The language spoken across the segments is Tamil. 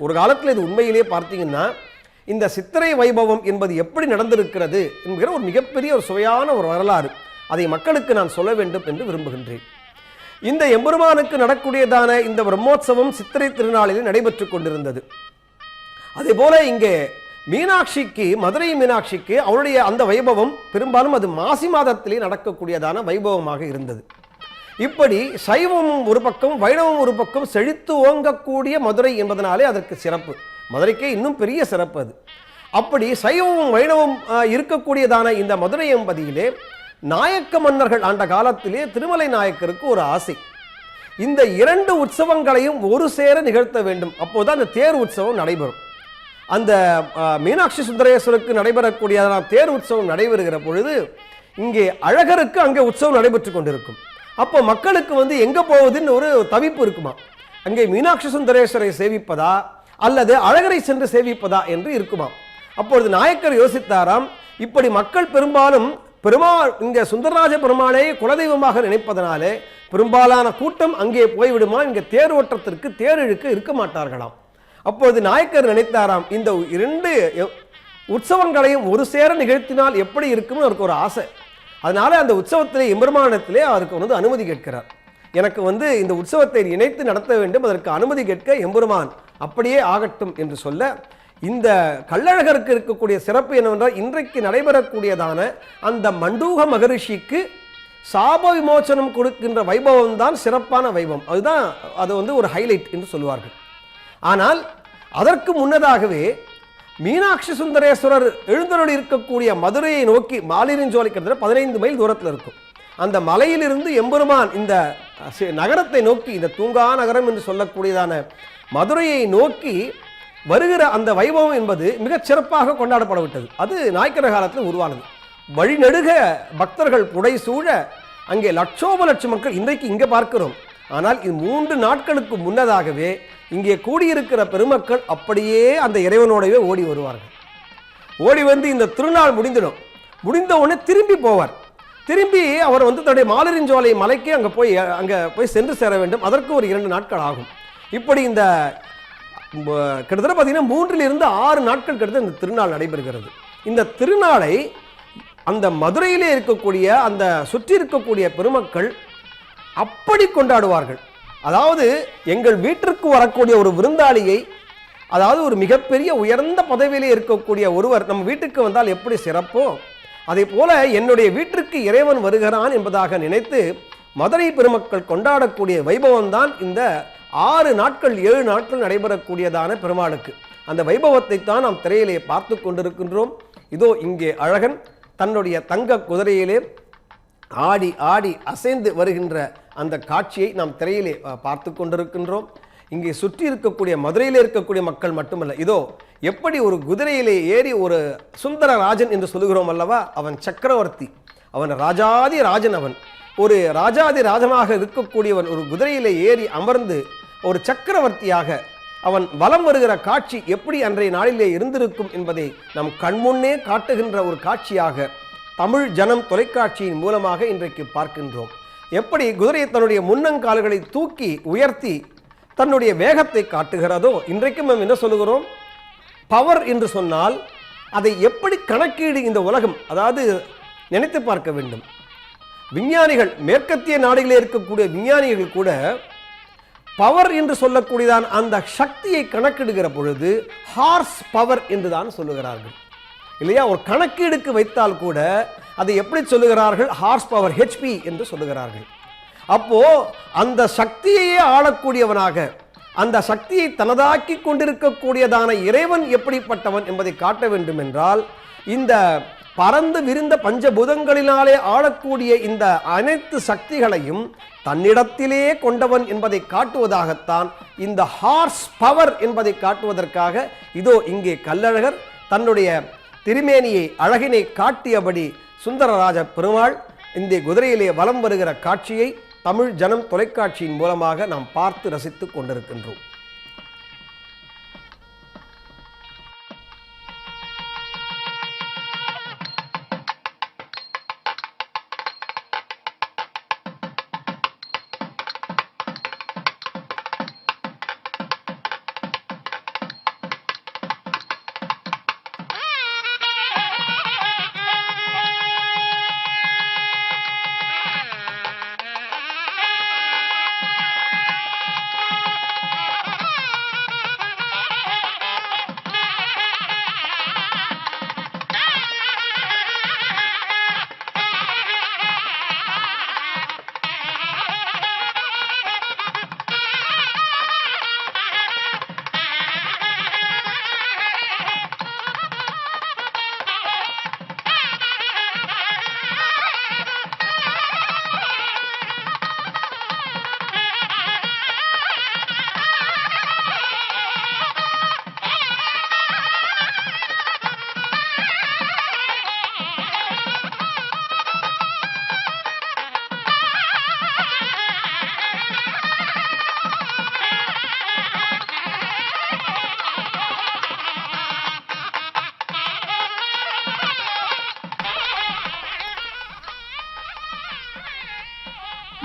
ஒரு காலத்தில் இது உண்மையிலே பார்த்தீங்கன்னா இந்த சித்திரை வைபவம் என்பது எப்படி நடந்திருக்கிறது என்கிற ஒரு மிகப்பெரிய ஒரு சுவையான ஒரு வரலாறு. அதை மக்களுக்கு நான் சொல்ல வேண்டும் என்று விரும்புகின்றேன். இந்த எம்பெருமானுக்கு நடக்கூடியதான இந்த பிரம்மோற்சவம் சித்திரை திருநாளில் நடைபெற்றுக் கொண்டிருந்தது. அதே போல இங்கே மீனாட்சிக்கு, மதுரை மீனாட்சிக்கு அவருடைய அந்த வைபவம் பெரும்பாலும் அது மாசி மாதத்திலே நடக்கக்கூடியதான வைபவமாக இருந்தது. இப்படி சைவமும் ஒரு பக்கம், வைணவம் ஒரு பக்கம் செழித்து ஓங்கக்கூடிய மதுரை என்பதனாலே அதற்கு சிறப்பு. மதுரைக்கே இன்னும் பெரிய சிறப்பு அது. அப்படி சைவமும் வைணவம் இருக்கக்கூடியதான இந்த மதுரை என்பதிலே நாயக்க மன்னர்கள் ஆண்ட காலத்திலே திருமலை நாயக்கருக்கு ஒரு ஆசை, இந்த இரண்டு உற்சவங்களையும் ஒரு சேர நிகழ்த்த வேண்டும். அப்போதான் அந்த தேர் உற்சவம் நடைபெறும். அந்த மீனாட்சி சுந்தரேஸ்வருக்கு நடைபெறக்கூடிய தேர் உற்சவம் நடைபெறுகிற பொழுது இங்கே அழகருக்கு அங்கே உற்சவம் நடைபெற்று கொண்டிருக்கும். அப்போ மக்களுக்கு எங்க போவதுன்னு ஒரு தவிப்பு இருக்குமா, அங்கே மீனாட்சி சுந்தரேஸ்வரை சேவிப்பதா அல்லது அழகரை சென்று சேவிப்பதா என்று இருக்குமா. அப்பொழுது நாயக்கர் யோசித்தாராம், இப்படி மக்கள் பெரும்பாலும் பெருமாள் இங்கே சுந்தரராஜ பெருமாளை குலதெய்வமாக நினைப்பதனாலே பெரும்பாலான கூட்டம் அங்கே போய்விடுமா, இங்கே தேர் ஓட்டத்திற்கு தேர் இழுக்க இருக்க மாட்டார்களாம். அப்பொழுது நாயக்கர் நினைத்தாராம், இந்த இரண்டு உற்சவங்களையும் ஒரு சேர நிகழ்த்தினால் எப்படி இருக்கும்னு அவருக்கு ஒரு ஆசை. அதனால அந்த உற்சவத்திலே எம்பெருமானிடத்திலே அவருக்கு அனுமதி கேட்கிறார். எனக்கு இந்த உற்சவத்தை இணைத்து நடத்த வேண்டும், அதற்கு அனுமதி கேட்க எம்பெருமான் அப்படியே ஆகட்டும் என்று சொல்ல, இந்த கள்ளழகருக்கு இருக்கக்கூடிய சிறப்பு என்னவென்றால் இன்றைக்கு நடைபெறக்கூடியதான அந்த மண்டூக மகரிஷிக்கு சாப விமோச்சனம் கொடுக்கின்ற வைபவம் தான் சிறப்பான வைபவம். அதுதான் அது ஒரு ஹைலைட் என்று சொல்லுவார்கள். ஆனால் அதற்கு முன்னதாகவே மீனாட்சி சுந்தரேஸ்வரர் எழுந்தருளி இருக்கக்கூடிய மதுரையை நோக்கி மாலிருஞ்சோலை கிட்டத்தட்ட 15 மைல் தூரத்தில் இருக்கும். அந்த மலையிலிருந்து எம்பெருமான் இந்த நகரத்தை நோக்கி, இந்த தூங்கா நகரம் என்று சொல்லக்கூடியதான மதுரையை நோக்கி வருகிற அந்த வைபவம் என்பது மிகச் சிறப்பாக கொண்டாடப்படவிட்டது. அது நாயக்கர் காலத்தில் உருவானது. வழிநெடுக பக்தர்கள் புடை சூழ அங்கே லட்சோப லட்சம் மக்கள் இன்றைக்கு இங்கே பார்க்கிறோம். ஆனால் இது 3 நாட்களுக்கு முன்னதாகவே இங்கே கூடியிருக்கிற பெருமக்கள் அப்படியே அந்த இறைவனோடவே ஓடி வருவார்கள். ஓடி இந்த திருநாள் முடிந்த உடனே திரும்பி போவார். திரும்பி அவர் தன்னுடைய மாலிருஞ்சோலை மலைக்கு அங்கே போய் சென்று சேர வேண்டும். அதற்கு ஒரு 2 நாட்கள் ஆகும். இப்படி இந்த கிட்டத்தட்ட பார்த்தீங்கன்னா 3 to 6 நாட்கள் கிட்டத்தட்ட இந்த திருநாள் நடைபெறுகிறது. இந்த திருநாளை அந்த மதுரையிலே இருக்கக்கூடிய அந்த சுற்றி இருக்கக்கூடிய பெருமக்கள் அப்படி கொண்டாடுவார்கள். அதாவது எங்கள் வீட்டிற்கு வரக்கூடிய ஒரு விருந்தாளியை, அதாவது ஒரு மிகப்பெரிய உயர்ந்த பதவியிலே இருக்கக்கூடிய ஒருவர் நம்ம வீட்டுக்கு வந்தால் எப்படி சிறப்போ அதே போல என்னுடைய வீட்டிற்கு இறைவன் வருகிறான் என்பதாக நினைத்து மதுரை பெருமக்கள் கொண்டாடக்கூடிய வைபவம் தான் இந்த 6 நாட்கள் 7 நாட்கள் நடைபெறக்கூடியதான பெருமாளுக்கு. அந்த வைபவத்தை தான் நாம் திரையிலே பார்த்து கொண்டிருக்கின்றோம். இதோ இங்கே அழகன் தன்னுடைய தங்க குதிரையிலே ஆடி ஆடி அசைந்து வருகின்ற அந்த காட்சியை நாம் திரையிலே பார்த்து கொண்டிருக்கின்றோம். இங்கே சுற்றி இருக்கக்கூடிய மதுரையிலே இருக்கக்கூடிய மக்கள் மட்டுமல்ல, இதோ எப்படி ஒரு குதிரையிலே ஏறி ஒரு சுந்தரராஜன் என்று சொல்லுகிறோம் அல்லவா, அவன் சக்கரவர்த்தி, அவன் ராஜாதி ராஜன், அவன் ஒரு ராஜாதி ராஜனாக இருக்கக்கூடியவன் ஒரு குதிரையிலே ஏறி அமர்ந்து ஒரு சக்கரவர்த்தியாக அவன் வலம் வருகிற காட்சி எப்படி அன்றைய நாளிலே இருந்திருக்கும் என்பதை நம் கண்முன்னே காட்டுகின்ற ஒரு காட்சியாக தமிழ் ஜனம் தொலைக்காட்சியின் மூலமாக இன்றைக்கு பார்க்கின்றோம். எப்படி குதிரை தன்னுடைய முன்னங்கால்களை தூக்கி உயர்த்தி தன்னுடைய வேகத்தை காட்டுகிறதோ, இன்றைக்கும் நாம் என்ன சொல்லுகிறோம், பவர் என்று சொன்னால் அதை எப்படி கணக்கீடு இந்த உலகம், அதாவது நினைத்து பார்க்க வேண்டும். விஞ்ஞானிகள், மேற்கத்திய நாடுகளில் இருக்கக்கூடிய விஞ்ஞானிகள் கூட பவர் என்று சொல்லக்கூடியதான் அந்த சக்தியை கணக்கிடுகிற பொழுது ஹார்ஸ் பவர் என்று தான் சொல்லுகிறார்கள் இல்லையா. ஒரு கணக்கீடுக்கு வைத்தால் கூட அதை எப்படி சொல்லுகிறார்கள், ஹார்ஸ் பவர், ஹெச்பி என்று சொல்லுகிறார்கள். அப்போ அந்த சக்தியையே ஆளக்கூடியவனாக, அந்த சக்தியை தனதாக்கி கொண்டிருக்கக்கூடியதான இறைவன் எப்படிப்பட்டவன் என்பதை காட்ட வேண்டும் என்றால் இந்த பறந்து விரிந்த பஞ்சபூதங்களினாலே ஆளக்கூடிய இந்த அனைத்து சக்திகளையும் தன்னிடத்திலே கொண்டவன் என்பதை காட்டுவதாகத்தான் இந்த ஹார்ஸ் பவர் என்பதை காட்டுவதற்காக இதோ இங்கே கள்ளழகர் தன்னுடைய திருமேனியை அழகினை காட்டியபடி சுந்தரராஜ பெருமாள் இந்த குதிரையிலே வலம் வருகிற காட்சியை தமிழ் ஜனம் தொலைக்காட்சியின் மூலமாக நாம் பார்த்து ரசித்துக் கொண்டிருக்கின்றோம்.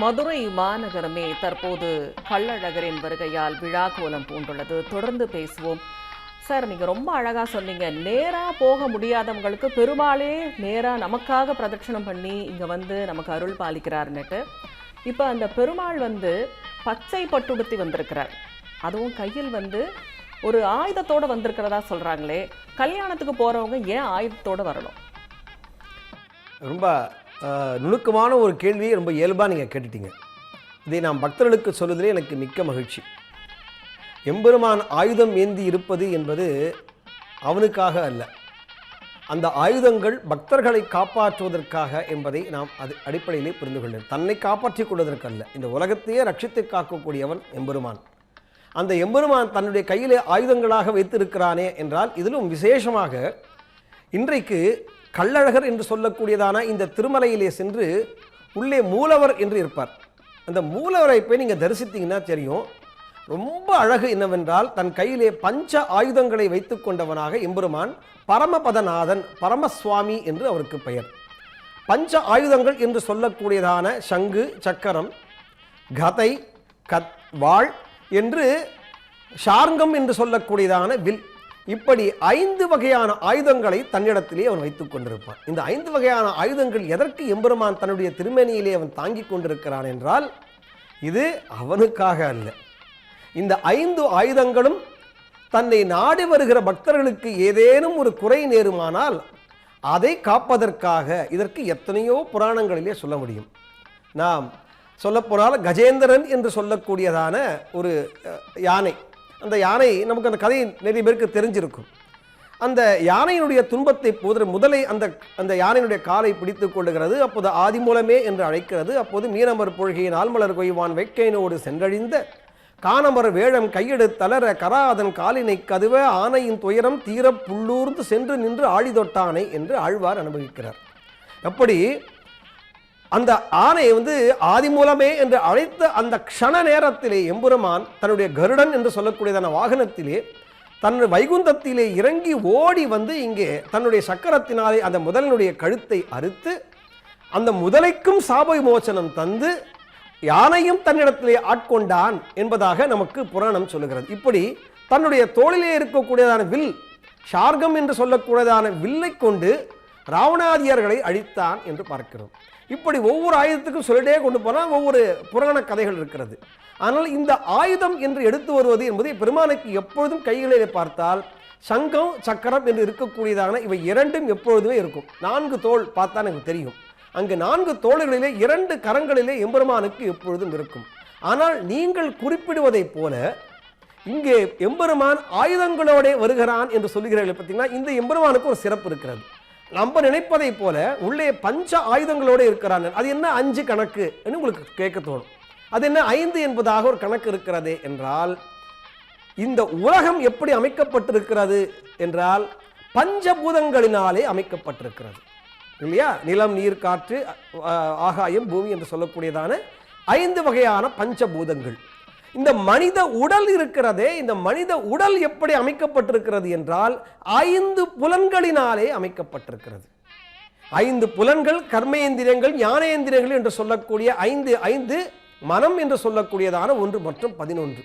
மதுரை மாநகரமே தற்போது கள்ளழகரின் வருகையால் விழா கோலம் பூண்டுள்ளது. தொடர்ந்து பேசுவோம். சார், நீங்கள் ரொம்ப அழகாக சொன்னீங்க, நேராக போக முடியாதவங்களுக்கு பெருமாளே நேராக நமக்காக பிரதட்சணம் பண்ணி இங்கே வந்து நமக்கு அருள் பாலிக்கிறாருன்னுட்டு. இப்போ அந்த பெருமாள் வந்து பச்சை பட்டுடுத்தி வந்திருக்கிறார், அதுவும் கையில் வந்து ஒரு ஆயுதத்தோடு வந்திருக்கிறதா சொல்கிறாங்களே. கல்யாணத்துக்கு போகிறவங்க ஏன் ஆயுதத்தோடு வரணும்? ரொம்ப நுணுக்கமான ஒரு கேள்வியை ரொம்ப இயல்பாக நீங்கள் கேட்டுட்டீங்க. இதை நாம் பக்தர்களுக்கு சொல்வதிலே எனக்கு மிக்க மகிழ்ச்சி. எம்பெருமான் ஆயுதம் ஏந்தி இருப்பது என்பது அவனுக்காக அல்ல, அந்த ஆயுதங்கள் பக்தர்களை காப்பாற்றுவதற்காக என்பதை நாம் அது அடிப்படையிலே புரிந்து கொள்ளேன். தன்னை காப்பாற்றிக் கொள்வதற்கல்ல, இந்த உலகத்தையே ரட்சித்து காக்கக்கூடியவன் எம்பெருமான். அந்த எம்பெருமான் தன்னுடைய கையிலே ஆயுதங்களாக வைத்திருக்கிறானே என்றால், இதிலும் விசேஷமாக இன்றைக்கு கள்ளழகர் என்று சொல்லக்கூடியதான இந்த திருமலையிலே சென்று உள்ளே மூலவர் என்று இருப்பார். அந்த மூலவரை போய் நீங்கள் தரிசித்தீங்கன்னா தெரியும், ரொம்ப அழகு என்னவென்றால் தன் கையிலே பஞ்ச ஆயுதங்களை வைத்து கொண்டவனாக எம்பெருமான் பரமபதநாதன், பரமசுவாமி என்று அவருக்கு பெயர். பஞ்ச ஆயுதங்கள் என்று சொல்லக்கூடியதான சங்கு, சக்கரம், கதை, வாள் என்று ஷார்ங்கம் என்று சொல்லக்கூடியதான வில், இப்படி 5 வகையான ஆயுதங்களை தன்னிடத்திலே அவன் வைத்துக் கொண்டிருப்பான். இந்த 5 வகையான ஆயுதங்கள் எதற்கு எம்பெருமான் தன்னுடைய திருமேனியிலே அவன் தாங்கிக் கொண்டிருக்கிறான் என்றால், இது அவனுக்காக அல்ல. இந்த 5 ஆயுதங்களும் தன்னை நாடி வருகிற பக்தர்களுக்கு ஏதேனும் ஒரு குறை நேருமானால் அதை காப்பதற்காக. இதற்கு எத்தனையோ புராணங்களிலே சொல்ல முடியும். நாம் சொல்லப்போனால் கஜேந்திரன் என்று சொல்லக்கூடியதான ஒரு யானை, அந்த யானை நமக்கு அந்த கதை நிறைய பேருக்கு தெரிஞ்சிருக்கும். அந்த யானையினுடைய துன்பத்தை முதலை அந்த யானையினுடைய காலை பிடித்துக் கொள்ளுகிறது. அப்போது ஆதிமூலமே என்று அழைக்கிறது. அப்போது மீனமர் பொழ்கையின் ஆல்மலர் கொய்வான் வெட்கையினோடு சென்றழிந்த காணமர் வேழம் கையெடு தளர கராதன் காலினை கதுவ ஆனையின் துயரம் தீர புள்ளூர்ந்து சென்று நின்று ஆழிதொட்டானை என்று ஆழ்வார் அனுபவிக்கிறார். அப்படி அந்த ஆணை ஆதிமூலமே என்று அழைத்த அந்த க்ஷண நேரத்திலே எம்பெருமான் தன்னுடைய கருடன் என்று சொல்லக்கூடியதான வாகனத்திலே தன்னுடைய வைகுந்தத்திலே இறங்கி ஓடி இங்கே தன்னுடைய சக்கரத்தினாலே அந்த முதலினுடைய கழுத்தை அறுத்து அந்த முதலைக்கும் சாப விமோசனம் தந்து யானையும் தன்னிடத்திலே ஆட்கொண்டான் என்பதாக நமக்கு புராணம் சொல்லுகிறது. இப்படி தன்னுடைய தோளிலே இருக்கக்கூடியதான வில், ஷார்கம் என்று சொல்லக்கூடியதான வில்லை கொண்டு ராவணாதியர்களை அழித்தான் என்று பார்க்கிறோம். இப்படி ஒவ்வொரு ஆயுதத்துக்கும் சொல்லிட்டே கொண்டு போனால் ஒவ்வொரு புராண கதைகள் இருக்கிறது. ஆனால் இந்த ஆயுதம் என்று எடுத்து வருவது என்பது பெருமானுக்கு எப்பொழுதும் கைகளிலே பார்த்தால் சங்கம், சக்கரம் என்று இருக்கக்கூடியதான இவை இரண்டும் எப்பொழுதுமே இருக்கும். 4 தோள் பார்த்தா எனக்கு தெரியும். அங்கு 4 தோள்களிலே 2 கரங்களிலே எம்பெருமானுக்கு எப்பொழுதும் இருக்கும். ஆனால் நீங்கள் குறிப்பிடுவதைப் போல இங்கே எம்பெருமான் ஆயுதங்களோட வருகிறான் என்று சொல்லுகிறீர்கள். பார்த்தீங்கன்னா இந்த எம்பெருமானுக்கு ஒரு சிறப்பு இருக்கிறது. நம்ம நினைப்பதை போல உள்ளே பஞ்ச ஆயுதங்களோடு இருக்கிறான். அது என்ன 5 கணக்கு என்று உங்களுக்கு கேட்க தோணும். அது என்ன 5 என்பதாக ஒரு கணக்கு இருக்கிறது என்றால், இந்த உலகம் எப்படி அமைக்கப்பட்டிருக்கிறது என்றால் பஞ்சபூதங்களினாலே அமைக்கப்பட்டிருக்கிறது இல்லையா? நிலம், நீர், காற்று, ஆகாயம், பூமி என்று சொல்லக்கூடியதான 5 வகையான பஞ்சபூதங்கள். இந்த மனித உடல் இருக்கிறதே, இந்த மனித உடல் எப்படி அமைக்கப்பட்டிருக்கிறது என்றால் 5 புலன்களினாலே அமைக்கப்பட்டிருக்கிறது. 5 புலன்கள், கர்மேந்திரியங்கள், ஞானேந்திரியங்கள் என்று சொல்லக்கூடிய 5 மனம் என்று சொல்லக்கூடியதான 1 மற்றும் 11.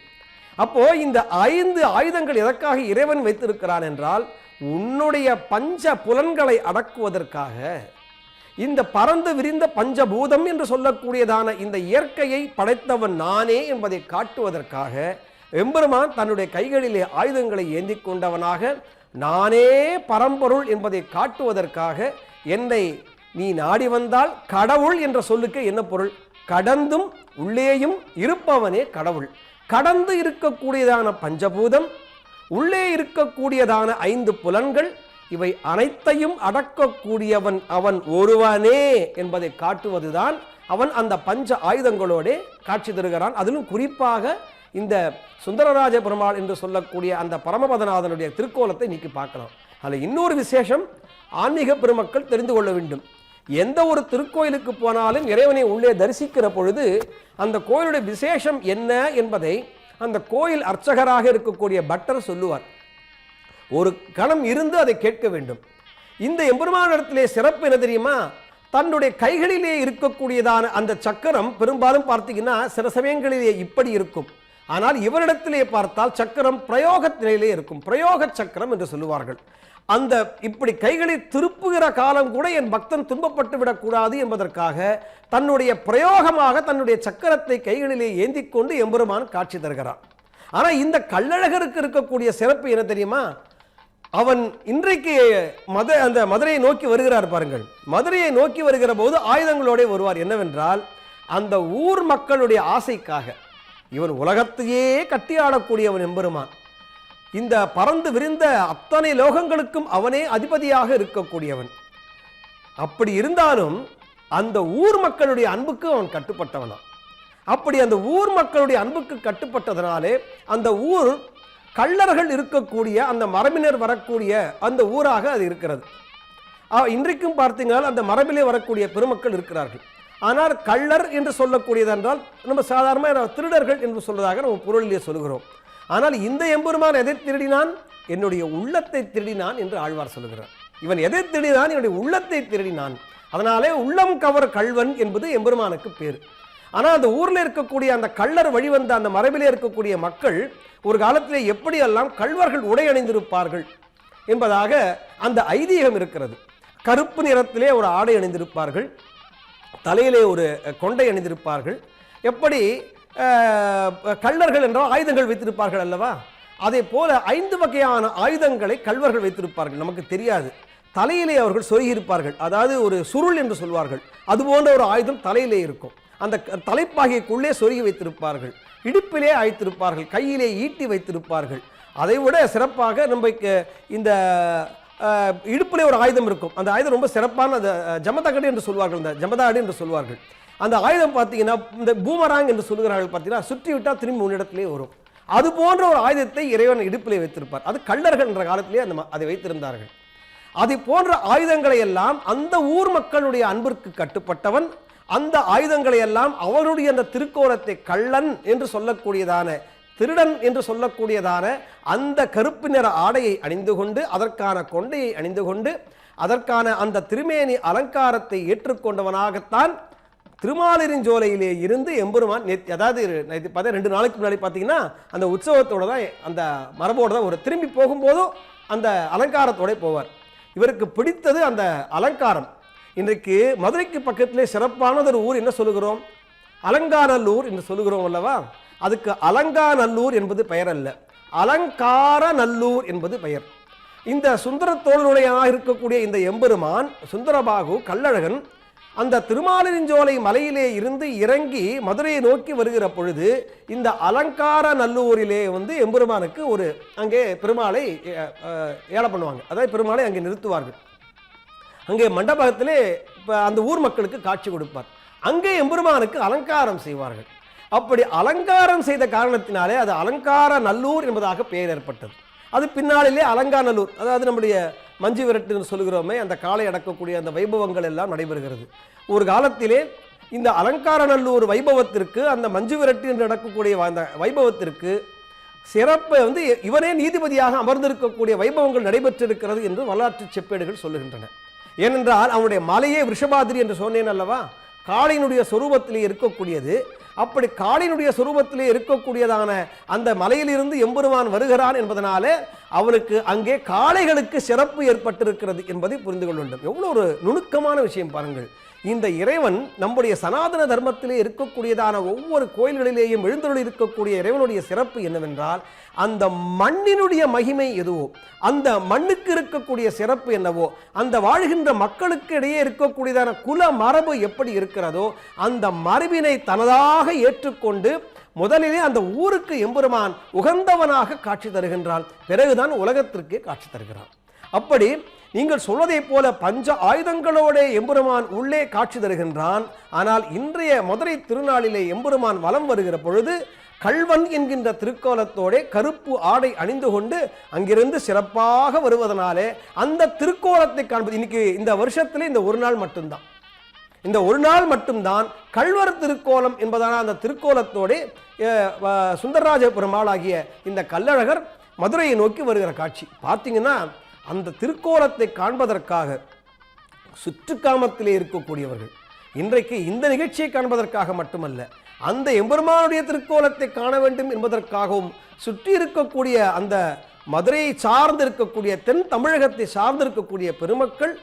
அப்போ இந்த 5 ஆயுதங்கள் எதற்காக இறைவன் வைத்திருக்கிறான் என்றால் உன்னுடைய பஞ்ச புலன்களை அடக்குவதற்காக. இந்த பறந்து விரிந்த பஞ்சபூதம் என்று சொல்லக்கூடியதான இந்த இயற்கையை படைத்தவன் நானே என்பதை காட்டுவதற்காக எம்பெருமான் தன்னுடைய கைகளிலே ஆயுதங்களை ஏந்தி கொண்டவனாக, நானே பரம்பொருள் என்பதை காட்டுவதற்காக என்னை நீ நாடி வந்தால் கடவுள் என்ற சொல்லுக்கு என்ன பொருள்? கடந்தும் உள்ளேயும் இருப்பவனே கடவுள். கடந்து இருக்கக்கூடியதான பஞ்சபூதம், உள்ளே இருக்கக்கூடியதான 5 புலன்கள், இவை அனைத்தையும் அடக்கக்கூடியவன் அவன் ஒருவனே என்பதை காட்டுவதுதான் அவன் அந்த பஞ்ச ஆயுதங்களோடு காட்சி தருகிறான். அதிலும் குறிப்பாக இந்த சுந்தரராஜ பெருமாள் என்று சொல்லக்கூடிய அந்த பரமபதநாதனுடைய திருக்கோலத்தை நீக்கி பார்க்கலாம். அதில் இன்னொரு விசேஷம் ஆன்மீக பெருமக்கள் தெரிந்து கொள்ள வேண்டும். எந்த ஒரு திருக்கோயிலுக்கு போனாலும் இறைவனை உள்ளே தரிசிக்கிற பொழுது அந்த கோயிலுடைய விசேஷம் என்ன என்பதை அந்த கோயில் அர்ச்சகராக இருக்கக்கூடிய பட்டர் சொல்லுவார். ஒரு கணம் இருந்து அதை கேட்க வேண்டும். இந்த எம்பெருமானிடத்திலே சிறப்பு என்ன தெரியுமா? தன்னுடைய கைகளிலே இருக்கக்கூடியதான அந்த சக்கரம் பெரும்பாலும் பார்த்தீங்கன்னா சில சமயங்களிலே இப்படி இருக்கும். ஆனால் இவரிடத்திலே பார்த்தால் சக்கரம் பிரயோக நிலையிலே இருக்கும். பிரயோக சக்கரம் என்று சொல்லுவார்கள். அந்த இப்படி கைகளை திருப்புகிற காலம் கூட என் பக்தன் துன்பப்பட்டு விடக்கூடாது என்பதற்காக தன்னுடைய பிரயோகமாக தன்னுடைய சக்கரத்தை கைகளிலே ஏந்தி கொண்டு எம்பெருமான் காட்சி தருகிறான். ஆனால் இந்த கள்ளழகருக்கு இருக்கக்கூடிய சிறப்பு என்ன தெரியுமா? அவன் இன்றைக்கு அந்த மதுரையை நோக்கி வருகிறார் பாருங்கள். மதுரையை நோக்கி வருகிற போது ஆயுதங்களோட வருவார். என்னவென்றால் அந்த ஊர் மக்களுடைய ஆசைக்காக இவன் உலகத்தையே கட்டி ஆளக்கூடியவன் எம்பெருமான். இந்த பறந்து விரிந்த அத்தனை லோகங்களுக்கும் அவனே அதிபதியாக இருக்கக்கூடியவன். அப்படி இருந்தாலும் அந்த ஊர் மக்களுடைய அன்புக்கு அவன் கட்டுப்பட்டவனா. அப்படி அந்த ஊர் மக்களுடைய அன்புக்கு கட்டுப்பட்டதனாலே அந்த ஊர் கள்ளர்கள் இருக்கக்கூடிய அந்த மரபினர் வரக்கூடிய அந்த ஊராக அது இருக்கிறது. இன்றைக்கும் பார்த்தீங்கன்னா அந்த மரபிலே வரக்கூடிய பெருமக்கள் இருக்கிறார்கள். ஆனால் கள்ளர் என்று சொல்லக்கூடியதென்றால் நம்ம சாதாரணமாக திருடர்கள் என்று சொல்வதாக நம்ம பொருளிலே சொல்கிறோம். ஆனால் இந்த எம்பெருமான் எதை திருடினான்? என்னுடைய உள்ளத்தை திருடினான் என்று ஆழ்வார் சொல்கிறார். இவன் எதை திருடினான்? என்னுடைய உள்ளத்தை திருடினான். அதனாலே உள்ளம் கவர் கள்வன் என்பது எம்பெருமானுக்கு பேர். ஆனால் அந்த ஊரில் இருக்கக்கூடிய அந்த கள்ளர் வழிவந்த அந்த மரபிலே இருக்கக்கூடிய மக்கள் ஒரு காலத்திலே எப்படியெல்லாம் கள்வர்கள் உடை அணிந்திருப்பார்கள் என்பதாக அந்த ஐதீகம் இருக்கிறது. கருப்பு நிறத்திலே ஒரு ஆடை அணிந்திருப்பார்கள், தலையிலே ஒரு கொண்டை அணிந்திருப்பார்கள். எப்படி கள்ளர்கள் என்றால் ஆயுதங்கள் வைத்திருப்பார்கள் அல்லவா? அதே போல 5 வகையான ஆயுதங்களை கள்வர்கள் வைத்திருப்பார்கள். நமக்கு தெரியாது. தலையிலே அவர்கள் சொருகியிருப்பார்கள். அதாவது ஒரு சுருள் என்று சொல்வார்கள். அதுபோன்ற ஒரு ஆயுதம் தலையிலே இருக்கும். அந்த தலைப்பாகைக்குள்ளே சொருகி வைத்திருப்பார்கள். இடுப்பிலே அழைத்திருப்பார்கள், கையிலே ஈட்டி வைத்திருப்பார்கள். அதை விட சிறப்பாக நம்ம இந்த இடுப்பிலே ஒரு ஆயுதம் இருக்கும். அந்த ஆயுதம் ரொம்ப சிறப்பான ஜமதகடு என்று சொல்வார்கள், இந்த ஜமதாடு என்று சொல்வார்கள். அந்த ஆயுதம் பார்த்தீங்கன்னா இந்த பூமராங் என்று சொல்கிறார்கள். பார்த்தீங்கன்னா சுற்றி விட்டால் திரும்பி முன்னிடத்திலே வரும். அது போன்ற ஒரு ஆயுதத்தை இறைவன் இடுப்பிலே வைத்திருப்பார். அது கள்ளர்கள் என்ற காலத்திலே அதை வைத்திருந்தார்கள். அது போன்ற ஆயுதங்களை எல்லாம் அந்த ஊர் மக்களுடைய அன்பிற்கு கட்டுப்பட்டவன். அந்த ஆயுதங்களை எல்லாம் அவருடைய அந்த திருக்கோலத்தை கள்ளன் என்று சொல்லக்கூடியதான, திருடன் என்று சொல்லக்கூடியதான அந்த கருப்பு நிற ஆடையை அணிந்து கொண்டு, அதற்கான கொண்டையை அணிந்து கொண்டு, அதற்கான அந்த திருமேனி அலங்காரத்தை ஏற்றுக்கொண்டவனாகத்தான் திருமாலிருஞ்சோலையிலே இருந்து எம்பெருமான் அதாவது 2 நாளைக்கு முன்னாடி பார்த்தீங்கன்னா அந்த உற்சவத்தோட தான், அந்த மரபோடு தான் ஒரு திரும்பி போகும்போதும் அந்த அலங்காரத்தோட போவார். இவருக்கு பிடித்தது அந்த அலங்காரம். இன்றைக்கு மதுரைக்கு பக்கத்திலே சிறப்பானது ஒரு ஊர் என்ன சொல்லுகிறோம்? அலங்காநல்லூர் என்று சொல்லுகிறோம் அல்லவா? அதுக்கு அலங்காநல்லூர் என்பது பெயர் அல்ல, அலங்கார நல்லூர் என்பது பெயர். இந்த சுந்தர தோழனுடைய இருக்கக்கூடிய இந்த எம்பெருமான் சுந்தரபாகு கள்ளழகன் அந்த திருமாலிருஞ்சோலை மலையிலே இருந்து இறங்கி மதுரையை நோக்கி வருகிற பொழுது இந்த அலங்கார நல்லூரிலே எம்பெருமானுக்கு ஒரு அங்கே பெருமாளை ஏல பண்ணுவாங்க. அதாவது பெருமாளை அங்கே நிறுத்துவார்கள். அங்கே மண்டபத்திலே அந்த ஊர் மக்களுக்கு காட்சி கொடுப்பார். அங்கே எம்பெருமானுக்கு அலங்காரம் செய்வார்கள். அப்படி அலங்காரம் செய்த காரணத்தினாலே அது அலங்கார நல்லூர் என்பதாக பெயர் ஏற்பட்டது. அது பின்னாளிலே அலங்காநல்லூர், அதாவது நம்முடைய மஞ்சு விரட்டு சொல்கிறோமே அந்த காலை அடக்கக்கூடிய அந்த வைபவங்கள் எல்லாம் நடைபெறுகிறது. ஒரு காலத்திலே இந்த அலங்காரநல்லூர் வைபவத்திற்கு, அந்த மஞ்சு விரட்டு என்று நடக்கக்கூடிய அந்த வைபவத்திற்கு சிறப்பை இவரே நீதிபதியாக அமர்ந்திருக்கக்கூடிய வைபவங்கள் நடைபெற்றிருக்கிறது என்று வரலாற்று செப்பேடுகள் சொல்லுகின்றன. ஏனென்றால் அவனுடைய மலையே விஷபாதிரி என்று சொன்னேன் அல்லவா? காளியினுடைய சொரூபத்திலே இருக்கக்கூடியது. அப்படி காளியினுடைய சொரூபத்திலே இருக்கக்கூடியதான அந்த மலையிலிருந்து எம்பெருமான் வருகிறான் என்பதனாலே அவனுக்கு அங்கே காளைகளுக்கு சிறப்பு ஏற்பட்டிருக்கிறது என்பதை புரிந்து கொள்ள வேண்டும். எவ்வளோ ஒரு நுணுக்கமான விஷயம் பாருங்கள். இந்த இறைவன் நம்முடைய சனாதன தர்மத்திலே இருக்கக்கூடியதான ஒவ்வொரு கோயில்களிலேயும் எழுந்தருளி இருக்கக்கூடிய இறைவனுடைய சிறப்பு என்னவென்றால், அந்த மண்ணினுடைய மகிமை எதுவோ, அந்த மண்ணுக்கு இருக்கக்கூடிய சிறப்பு என்னவோ, அந்த வாழ்கின்ற மக்களுக்கு இடையே இருக்கக்கூடியதான குல மரபு எப்படி இருக்கிறதோ அந்த மரபினை தனதாக ஏற்றுக்கொண்டு முதலிலே அந்த ஊருக்கு எம்பெருமான் உகந்தவனாக காட்சி தருகின்றான். பிறகுதான் உலகத்திற்கே காட்சி தருகிறான். அப்படி நீங்கள் சொல்வதை போல பஞ்ச ஆயுதங்களோட எம்பெருமான் உள்ளே காட்சி தருகின்றான். ஆனால் இன்றைய மதுரை திருநாளிலே எம்பெருமான் வலம் வருகிற பொழுது கள்வன் என்கின்ற திருக்கோலத்தோட கருப்பு ஆடை அணிந்து கொண்டு அங்கிருந்து சிறப்பாக வருவதனாலே அந்த திருக்கோலத்தை காண்பது இன்னைக்கு இந்த வருஷத்திலே இந்த ஒரு நாள் மட்டும்தான். இந்த ஒரு நாள் மட்டும்தான் கள்வர் திருக்கோலம் என்பதான அந்த திருக்கோலத்தோட சுந்தரராஜ பெருமாள் ஆகிய இந்த கள்ளழகர் மதுரையை நோக்கி வருகிற காட்சி பார்த்தீங்கன்னா, அந்த திருக்கோலத்தை காண்பதற்காக சுற்றுக்காமத்திலே இருக்கக்கூடியவர்கள் இன்றைக்கு இந்த நிகழ்ச்சியை காண்பதற்காக மட்டுமல்ல, அந்த எம்பெருமானுடைய திருக்கோலத்தை காண வேண்டும் என்பதற்காகவும் சுற்றி இருக்கக்கூடிய அந்த மதுரையை சார்ந்து இருக்கக்கூடிய தென் தமிழகத்தை சார்ந்து இருக்கக்கூடிய பெருமக்கள்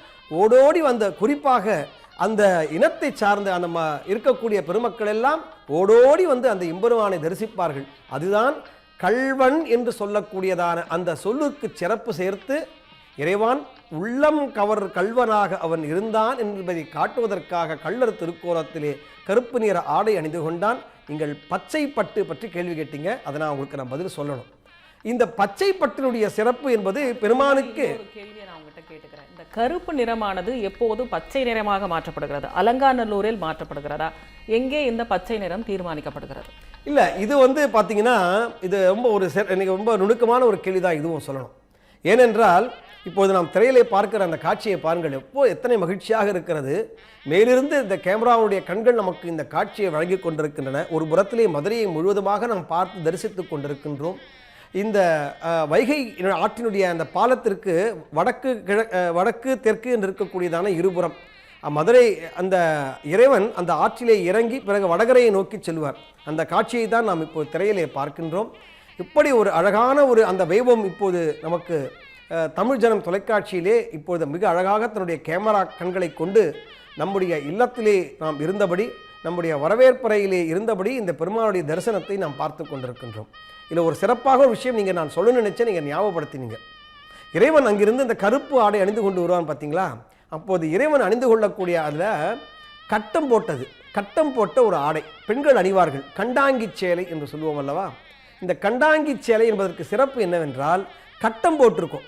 ஓடோடி வந்த, குறிப்பாக அந்த இனத்தை சார்ந்த அந்த இருக்கக்கூடிய பெருமக்கள் எல்லாம் ஓடோடி வந்து அந்த எம்பெருமானை தரிசிப்பார்கள். அதுதான் கள்வன் என்று சொல்லக்கூடியதான அந்த சொல்லுக்கு சிறப்பு சேர்த்து இறைவான் உள்ளம் கவர் கள்வனாக அவன் இருந்தான் என்பதை காட்டுவதற்காக கள்ளர் திருக்கோலத்திலே கருப்பு நிற ஆடை அணிந்து கொண்டான். நீங்கள் பச்சை பட்டு பற்றி கேள்வி கேட்டீங்க, அதை நான் உங்களுக்கு நான் பதில் சொல்லணும். இந்த பச்சை பட்டினுடைய சிறப்பு என்பது பெருமானுக்கு கேள்வியை நான் உங்ககிட்ட கேட்டுக்கிறேன். இந்த கருப்பு நிறமானது எப்போது பச்சை நிறமாக மாற்றப்படுகிறது? அலங்காநல்லூரில் மாற்றப்படுகிறதா? எங்கே இந்த பச்சை நிறம் தீர்மானிக்கப்படுகிறது? இல்லை, இது வந்து பார்த்தீங்கன்னா இது ரொம்ப ஒரு ரொம்ப நுணுக்கமான ஒரு கேள்வி தான் இதுவும் சொல்லணும். ஏனென்றால் இப்போது நாம் திரையிலே பார்க்கிற அந்த காட்சியை பாருங்கள், எத்தனை மகிழ்ச்சியாக இருக்கிறது. மேலிருந்து இந்த கேமராவுடைய கண்கள் நமக்கு இந்த காட்சியை வழங்கி கொண்டிருக்கின்றன. ஒரு புறத்திலே மதுரையை முழுவதுமாக நாம் பார்த்து தரிசித்து கொண்டிருக்கின்றோம். இந்த வைகை ஆற்றினுடைய அந்த பாலத்திற்கு வடக்கு தெற்கு என்று இருக்கக்கூடியதான இருபுறம் மதுரை அந்த இறைவன் அந்த ஆற்றிலே இறங்கி பிறகு வடகரையை நோக்கி செல்வார். அந்த காட்சியை தான் நாம் இப்போது திரையிலே பார்க்கின்றோம். இப்படி ஒரு அழகான ஒரு அந்த வைபவம் இப்போது நமக்கு தமிழ் ஜனம் தொலைக்காட்சியிலே இப்பொழுது மிக அழகாக தன்னுடைய கேமரா கண்களை கொண்டு நம்முடைய இல்லத்திலே நாம் இருந்தபடி, நம்முடைய வரவேற்பறையிலே இருந்தபடி இந்த பெருமாளுடைய தரிசனத்தை நாம் பார்த்து கொண்டிருக்கின்றோம். இதில் ஒரு சிறப்பாக ஒரு விஷயம் நான் சொல்லணும்னு நினச்சேன், நீங்கள் ஞாபகப்படுத்தினீங்க. இறைவன் அங்கிருந்து இந்த கருப்பு ஆடை அணிந்து கொண்டு வருவான் பார்த்தீங்களா? அப்போது இறைவன் அணிந்து கொள்ளக்கூடிய அதில் கட்டம் போட்ட ஒரு ஆடை பெண்கள் அணிவார்கள். கண்டாங்கி சேலை என்று சொல்லுவோம் அல்லவா? இந்த கண்டாங்கி சேலை என்பதற்கு சிறப்பு என்னவென்றால், கட்டம் போட்டிருக்கும்.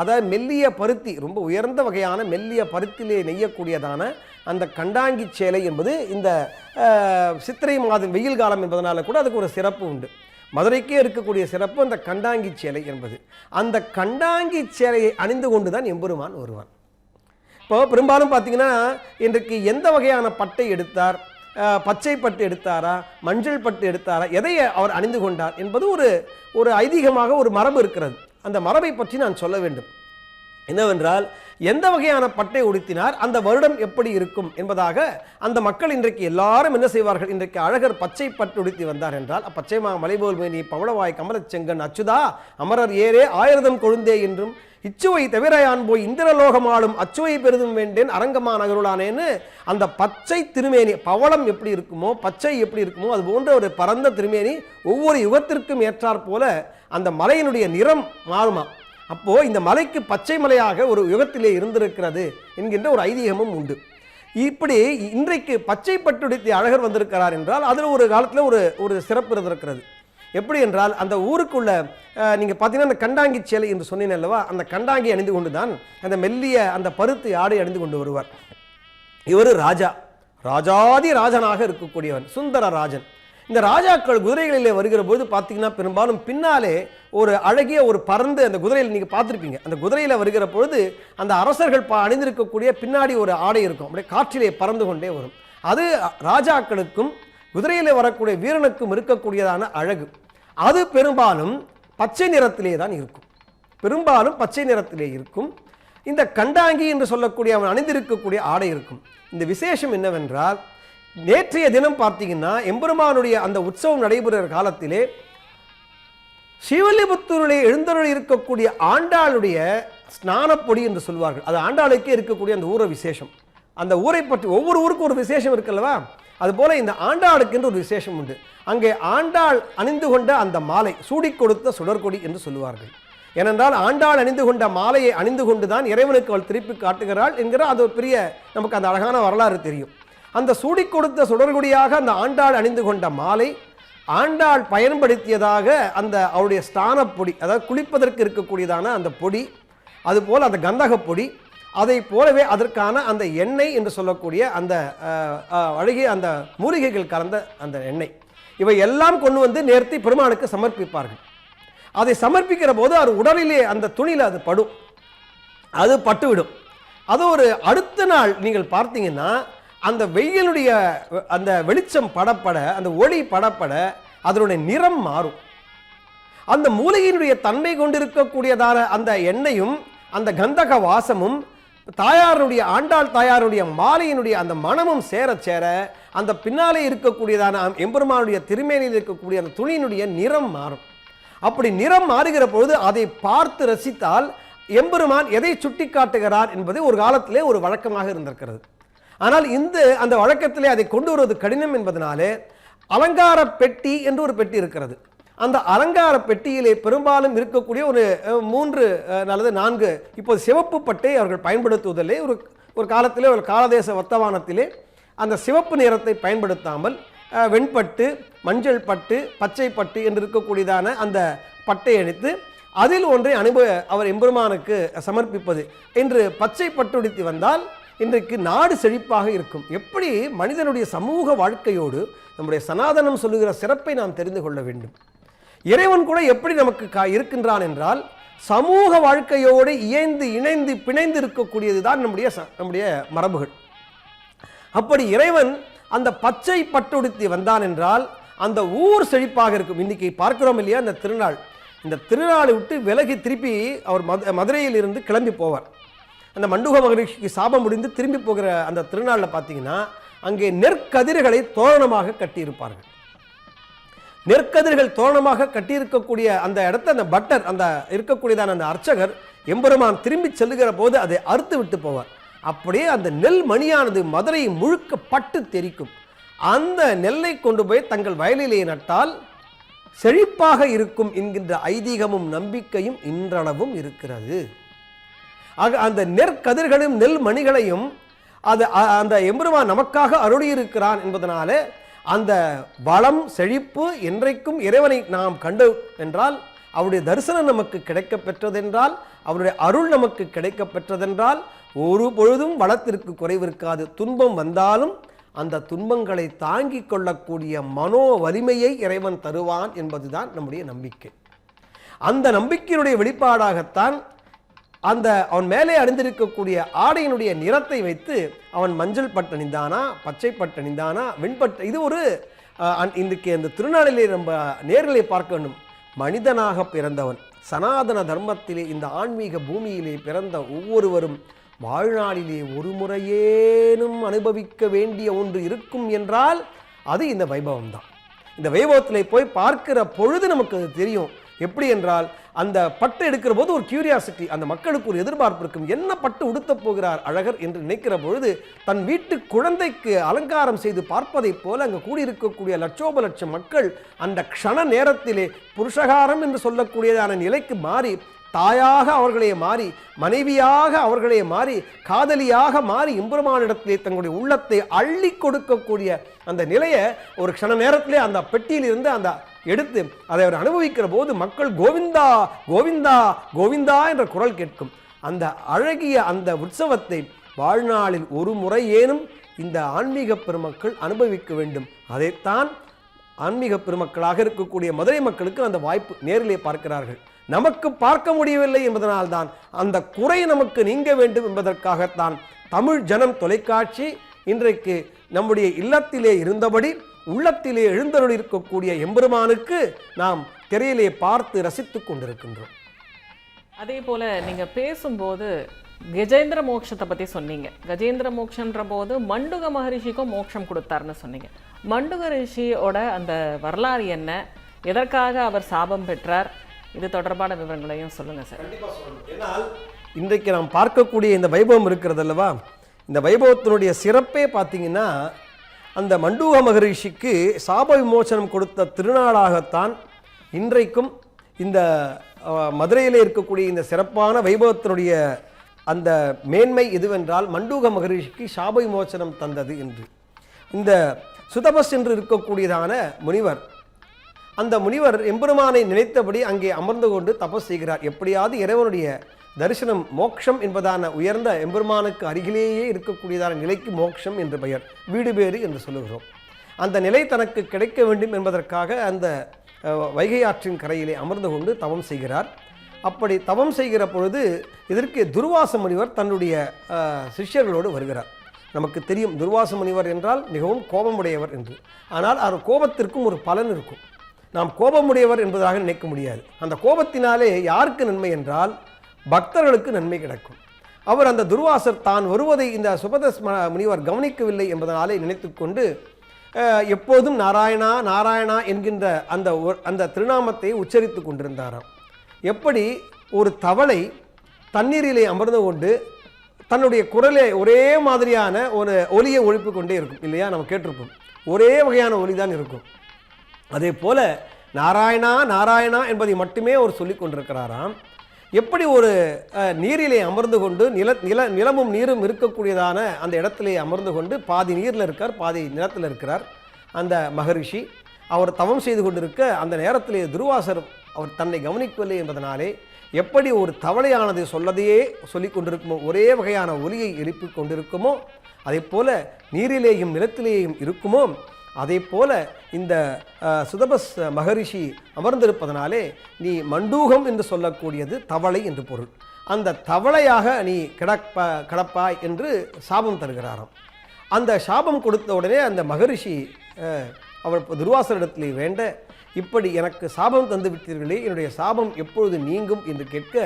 அதாவது மெல்லிய பருத்தி, ரொம்ப உயர்ந்த வகையான மெல்லிய பருத்திலே நெய்யக்கூடியதான அந்த கண்டாங்கி சேலை என்பது இந்த சித்திரை மாதம் வெயில் காலம் என்பதனால கூட அதுக்கு ஒரு சிறப்பு உண்டு. மதுரைக்கே இருக்கக்கூடிய சிறப்பு அந்த கண்டாங்கி சேலை என்பது. அந்த கண்டாங்கி சேலையை அணிந்து கொண்டு தான் எம்பெருமான் வருவான். இப்போ பெரும்பாலும் பார்த்தீங்கன்னா இன்றைக்கு எந்த வகையான பட்டை எடுத்தார், பச்சை பட்டு எடுத்தாரா, மஞ்சள் பட்டு எடுத்தாரா, எதை அவர் அணிந்து கொண்டார் என்பது ஒரு ஐதீகமாக ஒரு மரபு இருக்கிறது. அந்த மரபை பற்றி நான் சொல்ல வேண்டும். என்னவென்றால், எந்த வகையான பட்டை உடுத்தினார், அந்த வருடம் எப்படி இருக்கும் என்பதாக அந்த மக்கள் இன்றைக்கு எல்லாரும் என்ன செய்வார்கள்? இன்றைக்கு அழகர் பச்சை பட்டு உடுத்தி வந்தார் என்றால், பச்சை மலைபோல் மேனி பவளவாய் கமலச்செங்கன் அச்சுதா அமரர் ஏரே ஆயிரதம் கொழுந்தே என்றும் இச்சுவை தவிரையான் போய் இந்திரலோகமாலும் அச்சுவை பெரிதும் வேண்டேன் அரங்கமா நகருளானேன்னு அந்த பச்சை திருமேனி, பவளம் எப்படி இருக்குமோ, பச்சை எப்படி இருக்குமோ, அது போன்ற ஒரு பரந்த திருமேனி ஒவ்வொரு யுகத்திற்கும் ஏற்றாற் போல அந்த மலையினுடைய நிறம் மாறுமா. அப்போ இந்த மலைக்கு பச்சை மலையாக ஒரு யுகத்திலே இருந்திருக்கிறது என்கின்ற ஒரு ஐதீகமும் உண்டு. இப்படி இன்றைக்கு பச்சை பட்டுடுத்தி அழகர் வந்திருக்கிறார் என்றால் அதில் ஒரு காலத்தில் ஒரு சிறப்பு இருந்திருக்கிறது. எப்படி என்றால், அந்த ஊருக்குள்ள நீங்கள் பார்த்தீங்கன்னா அந்த கண்டாங்கி சேலை என்று சொன்னேன் அல்லவா, அந்த கண்டாங்கி அணிந்து கொண்டு தான் அந்த மெல்லிய அந்த பருத்தி ஆடை அணிந்து கொண்டு வருவார். இவர் ராஜாதி ராஜனாக இருக்கக்கூடியவன், சுந்தர ராஜன். இந்த ராஜாக்கள் குதிரைகளிலே வருகிற போது பார்த்தீங்கன்னா பெரும்பாலும் பின்னாலே ஒரு அழகிய ஒரு பறந்து அந்த குதிரையில் நீங்கள் பார்த்துருப்பீங்க. அந்த குதிரையில் வருகிற பொழுது அந்த அரசர்கள் அணிந்திருக்கக்கூடிய பின்னாடி ஒரு ஆடை இருக்கும், அப்படியே காற்றிலே பறந்து கொண்டே வரும். அது ராஜாக்களுக்கும் குதிரையில் வரக்கூடிய வீரனுக்கும் இருக்கக்கூடியதான அழகு. அது பெரும்பாலும் பச்சை நிறத்திலே தான் இருக்கும், பெரும்பாலும் பச்சை நிறத்திலே இருக்கும். இந்த கண்டாங்கி என்று சொல்லக்கூடிய அவன் அணிந்திருக்கக்கூடிய ஆடை இருக்கும். இந்த விசேஷம் என்னவென்றால், நேற்றைய தினம் பார்த்தீங்கன்னா எம்பெருமானுடைய அந்த உற்சவம் நடைபெறுகிற காலத்திலே ஸ்ரீவில்லிபுத்தூரிலே எழுந்தருளி இருக்கக்கூடிய ஆண்டாளுடைய ஸ்நானப்பொடி என்று சொல்வார்கள். அது ஆண்டாளுக்கே இருக்கக்கூடிய அந்த ஊர விசேஷம். அந்த ஊரை பற்றி ஒவ்வொரு ஊருக்கும் ஒரு விசேஷம் இருக்குல்லவா, அதுபோல இந்த ஆண்டாளுக்கு என்று ஒரு விசேஷம் உண்டு. அங்கே ஆண்டாள் அணிந்து கொண்ட அந்த மாலை சூடி கொடுத்த சுடர்கொடி என்று சொல்லுவார்கள். ஏனென்றால் ஆண்டாள் அணிந்து கொண்ட மாலையை அணிந்து கொண்டுதான் இறைவனுக்கு அவள் திருப்பி காட்டுகிறாள் என்கிற அது ஒரு பெரிய நமக்கு அந்த அழகான வரலாறு தெரியும். அந்த சூடி கொடுத்த சுடர்கொடியாக அந்த ஆண்டாள் அணிந்து கொண்ட மாலை ஆண்டாள் பயன்படுத்தியதாக அந்த அவருடைய ஸ்தான பொடி, அதாவது குளிப்பதற்கு இருக்கக்கூடியதான அந்த பொடி, அதுபோல் அந்த கந்தக பொடி, அதை போலவே அதற்கான அந்த எண்ணெய் என்று சொல்லக்கூடிய அந்த அழகிய அந்த மூலிகைகள் கலந்த அந்த எண்ணெய், இவை எல்லாம் கொண்டு வந்து நேர்த்தி பெருமானுக்கு சமர்ப்பிப்பார்கள். அதை சமர்ப்பிக்கிற போது அது உடலிலே அந்த துணியில் அது படும், அது பட்டுவிடும். அது ஒரு அடுத்த நாள் நீங்கள் பார்த்தீங்கன்னா அந்த வெயிலுடைய அந்த வெளிச்சம் படப்பட, அந்த ஒளி படப்பட அதனுடைய நிறம் மாறும். அந்த மூலிகையினுடைய தன்மை கொண்டிருக்கக்கூடியதான அந்த எண்ணெயும் அந்த கந்தக வாசமும் தாயாருடைய ஆண்டாள் தாயாருடைய மாலையினுடைய அந்த மனமும் சேர சேர அந்த பின்னாலே இருக்கக்கூடியதான எம்பெருமானுடைய திருமேனியில் இருக்கக்கூடிய அந்த துணியினுடைய நிறம் மாறும். அப்படி நிறம் மாறுகிற பொழுது அதை பார்த்து ரசித்தால் எம்பெருமான் எதை சுட்டி காட்டுகிறார் என்பது ஒரு காலத்திலே ஒரு வழக்கமாக இருந்திருக்கிறது. ஆனால் அந்த வழக்கத்திலே அதை கொண்டு வருவது கடினம் என்பதனாலே அலங்கார பெட்டி என்று ஒரு பெட்டி இருக்கிறது. அந்த அலங்கார பெட்டியிலே பெரும்பாலும் இருக்கக்கூடிய ஒரு 3 அல்லது 4 இப்போது சிவப்பு பட்டை அவர்கள் பயன்படுத்துவதில்லை. ஒரு காலத்திலே ஒரு காலதேச வர்த்தமானத்திலே அந்த சிவப்பு நிறத்தை பயன்படுத்தாமல் வெண்பட்டு, மஞ்சள் பட்டு, பச்சை பட்டு என்று இருக்கக்கூடியதான அந்த பட்டை அணித்து அதில் ஒன்றை அவர் எம்பெருமானுக்கு சமர்ப்பிப்பது என்று பச்சை பட்டுடுத்தி வந்தால் இன்றைக்கு நாடு செழிப்பாக இருக்கும். எப்படி மனிதனுடைய சமூக வாழ்க்கையோடு நம்முடைய சனாதனம் சொல்லுகிற சிறப்பை நாம் தெரிந்து கொள்ள வேண்டும். இறைவன் கூட எப்படி நமக்கு இருக்கின்றான் என்றால் சமூக வாழ்க்கையோடு இணைந்து பிணைந்து இருக்கக்கூடியது தான் நம்முடைய மரபுகள். அப்படி இறைவன் அந்த பச்சை பட்டுடுத்தி வந்தான் என்றால் அந்த ஊர் செழிப்பாக இருக்கும். இன்னைக்கு பார்க்கிறோம் இல்லையா, இந்த திருநாளை விட்டு விலகி திருப்பி அவர் மதுரையில் இருந்து கிளம்பி போவார். அந்த மண்டூக மகரிஷிக்கு சாபம் முடிந்து திரும்பி போகிற அந்த திருநாளில் பார்த்தீங்கன்னா அங்கே நெற்கதிர்களை தோரணமாக கட்டியிருப்பார்கள். நெற்கதிர்கள் தோரணமாக கட்டியிருக்கக்கூடிய அந்த இடத்த அந்த பட்டர் அந்த இருக்கக்கூடியதான அந்த அர்ச்சகர் எம்பெருமான் திரும்பி செல்லுகிற போது அதை அறுத்து விட்டு போவார். அப்படியே அந்த நெல் மணியானது மதுரை முழுக்க பட்டு தெரிக்கும். அந்த நெல்லை கொண்டு போய் தங்கள் வயலிலே நட்டால் செழிப்பாக இருக்கும் என்கின்ற ஐதீகமும் நம்பிக்கையும் இன்றளவும் இருக்கிறது. ஆக அந்த நெற்கதிர்களும் நெல் மணிகளையும் அந்த எம்பெருமான் நமக்காக அருளியிருக்கிறான் என்பதனாலே அந்த வளம் செழிப்பு என்றைக்கும் இறைவனை நாம் கண்டு என்றால், அவருடைய தரிசனம் நமக்கு கிடைக்க பெற்றதென்றால், அவருடைய அருள் நமக்கு கிடைக்க பெற்றதென்றால் ஒரு பொழுதும் வளத்திற்கு குறைவிருக்காது. துன்பம் வந்தாலும் அந்த துன்பங்களை தாங்கிக் கொள்ளக்கூடிய மனோ வலிமையை இறைவன் தருவான் என்பதுதான் நம்முடைய நம்பிக்கை. அந்த நம்பிக்கையினுடைய வெளிப்பாடாகத்தான் அவன் மேலே அணிந்திருக்கக்கூடிய ஆடையினுடைய நிறத்தை வைத்து அவன் மஞ்சள் பட்டணிந்தானா, பச்சை பட்டணிந்தானா, வெண்பட்டு, இது ஒரு இன்றைக்கு அந்த திருநாளிலே நம்ம நேரிலே பார்க்க வேண்டும். மனிதனாக பிறந்தவன் சனாதன தர்மத்திலே இந்த ஆன்மீக பூமியிலே பிறந்த ஒவ்வொருவரும் வாழ்நாளிலே ஒரு முறையேனும் அனுபவிக்க வேண்டிய ஒன்று இருக்கும் என்றால் அது இந்த வைபவம் தான். இந்த வைபவத்திலே போய் பார்க்கிற பொழுது நமக்கு அது தெரியும். எப்படி என்றால் அந்த பட்டு எடுக்கிற போது ஒரு கியூரியாசிட்டி, அந்த மக்களுக்கு ஒரு எதிர்பார்ப்பு இருக்கும். என்ன பட்டு உடுத்த போகிறார் அழகர் என்று நினைக்கிற பொழுது தன் வீட்டு குழந்தைக்கு அலங்காரம் செய்து பார்ப்பதைப் போல அங்கு கூடியிருக்கக்கூடிய லட்சோப லட்சம் மக்கள் அந்த க்ஷண நேரத்திலே புருஷகாரம் என்று சொல்லக்கூடியதான நிலைக்கு மாறி தாயாக அவர்களே மாறி, மனைவியாக அவர்களே மாறி, காதலியாக மாறி எம்பெருமானிடத்திலே தங்களுடைய உள்ளத்தை அள்ளி கொடுக்கக்கூடிய அந்த நிலையை ஒரு க்ஷண நேரத்திலே அந்த பெட்டியிலிருந்து அந்த எடுத்து அதை அவர் அனுபவிக்கிற போது மக்கள் கோவிந்தா கோவிந்தா கோவிந்தா என்ற குரல் கேட்கும். அந்த அழகிய அந்த உற்சவத்தை வாழ்நாளில் ஒரு முறை ஏனும் இந்த ஆன்மீக பெருமக்கள் அனுபவிக்க வேண்டும். அதைத்தான் ஆன்மீக பெருமக்களாக இருக்கக்கூடிய மதுரை மக்களுக்கு அந்த வாய்ப்பு நேரிலே பார்க்கிறார்கள். நமக்கு பார்க்க முடியவில்லை என்பதனால்தான் அந்த குறை நமக்கு நீங்க வேண்டும் என்பதற்காகத்தான் தமிழ் ஜனம் தொலைக்காட்சி இன்றைக்கு நம்முடைய இல்லத்திலே இருந்தபடி உள்ளத்திலே எழுந்தருள் இருக்கக்கூடிய எம்பெருமானுக்கு நாம் திரையிலே பார்த்து ரசித்துக் கொண்டிருக்கின்றோம். அதே போல நீங்க பேசும்போது கஜேந்திர மோட்சத்தை பத்தி சொன்னீங்க. கஜேந்திர மோட்சம்ன்ற போது மண்டுக மகரிஷிக்கும் மோட்சம் கொடுத்தாருன்னு சொன்னீங்க. மண்டுக ரிஷியோட அந்த வரலாறு என்ன, எதற்காக அவர் சாபம் பெற்றார், இது தொடர்பான விவரங்களையும் சொல்லுங்க சார். கண்டிப்பாக சொல்லணும். ஏன்னால் இன்றைக்கு நாம் பார்க்கக்கூடிய இந்த வைபவம் இருக்கிறது அல்லவா, இந்த வைபவத்தினுடைய சிறப்பே பார்த்தீங்கன்னா அந்த மண்டூக மகரிஷிக்கு சாப விமோசனம் கொடுத்த திருநாளாகத்தான் இன்றைக்கும் இந்த மதுரையில் இருக்கக்கூடிய இந்த சிறப்பான வைபவத்தினுடைய அந்த மேன்மை எதுவென்றால் மண்டூக மகரிஷிக்கு சாப விமோசனம் தந்தது என்று. இந்த சுதபஸ் என்று இருக்கக்கூடியதான முனிவர், அந்த முனிவர் எம்பெருமானை நினைத்தபடி அங்கே அமர்ந்து கொண்டு தபஸ் செய்கிறார். எப்படியாவது இறைவனுடைய தரிசனம், மோட்சம் என்பதான உயர்ந்த எம்பெருமானுக்கு அருகிலேயே இருக்கக்கூடியதான நிலைக்கு மோட்சம் என்று பெயர், வீடு பேறு என்று சொல்லுகிறோம். அந்த நிலை தனக்கு கிடைக்க வேண்டும் என்பதற்காக அந்த வைகை ஆற்றின் கரையிலே அமர்ந்து கொண்டு தவம் செய்கிறார். அப்படி தவம் செய்கிற பொழுது இதற்கு துர்வாச முனிவர் தன்னுடைய சிஷ்யர்களோடு வருகிறார். நமக்கு தெரியும் துர்வாச முனிவர் என்றால் மிகவும் கோபமுடையவர் என்று. ஆனால் அவர் கோபத்திற்கும் ஒரு பலன் இருக்கும். நாம் கோபமுடையவர் என்பதாக நினைக்க முடியாது. அந்த கோபத்தினாலே யாருக்கு நன்மை என்றால் பக்தர்களுக்கு நன்மை கிடைக்கும். அவர் அந்த துர்வாசர் தான் வருவதை இந்த சுபதஸ் முனிவர் கவனிக்கவில்லை என்பதனாலே நினைத்துக்கொண்டு எப்போதும் நாராயணா நாராயணா என்கின்ற அந்த திருநாமத்தை உச்சரித்து கொண்டிருந்தாராம். எப்படி ஒரு தவளை தண்ணீரிலே அமர்ந்து கொண்டு தன்னுடைய குரலை ஒரே மாதிரியான ஒரு ஒலியை ஒழிப்பு கொண்டே இருக்கும் இல்லையா, நம்ம கேட்டிருப்போம். ஒரே வகையான ஒலி தான் இருக்கும். அதே போல நாராயணா நாராயணா என்பதை மட்டுமே அவர் சொல்லி கொண்டிருக்கிறாராம். எப்படி ஒரு நீரிலே அமர்ந்து கொண்டு நிலமும் நீரும் இருக்கக்கூடியதான அந்த இடத்திலே அமர்ந்து கொண்டு பாதி நீரில் இருக்கார், பாதி நிலத்தில் இருக்கிறார் அந்த மகரிஷி. அவர் தவம் செய்து கொண்டிருக்க அந்த நேரத்திலே துர்வாசர் அவர் தன்னை கவனிக்கவில்லை என்பதனாலே எப்படி ஒரு தவளையானது சொல்லதையே சொல்லி கொண்டிருக்குமோ, ஒரே வகையான ஒலியை எழுப்பி கொண்டிருக்குமோ, அதே போல நீரிலேயும் நிலத்திலேயும் இருக்குமோ, அதே போல இந்த சுதபஸ் மகரிஷி அமர்ந்திருப்பதனாலே நீ மண்டூகம் என்று சொல்லக்கூடியது தவளை என்று பொருள், அந்த தவளையாக நீ கிடப்பாய் என்று சாபம் தருகிறாராம். அந்த சாபம் கொடுத்த உடனே அந்த மகரிஷி அவர் துர்வாசரிடத்திலே வேண்ட, இப்படி எனக்கு சாபம் தந்து விட்டீர்களே, என்னுடைய சாபம் எப்பொழுது நீங்கும் என்று கேட்க,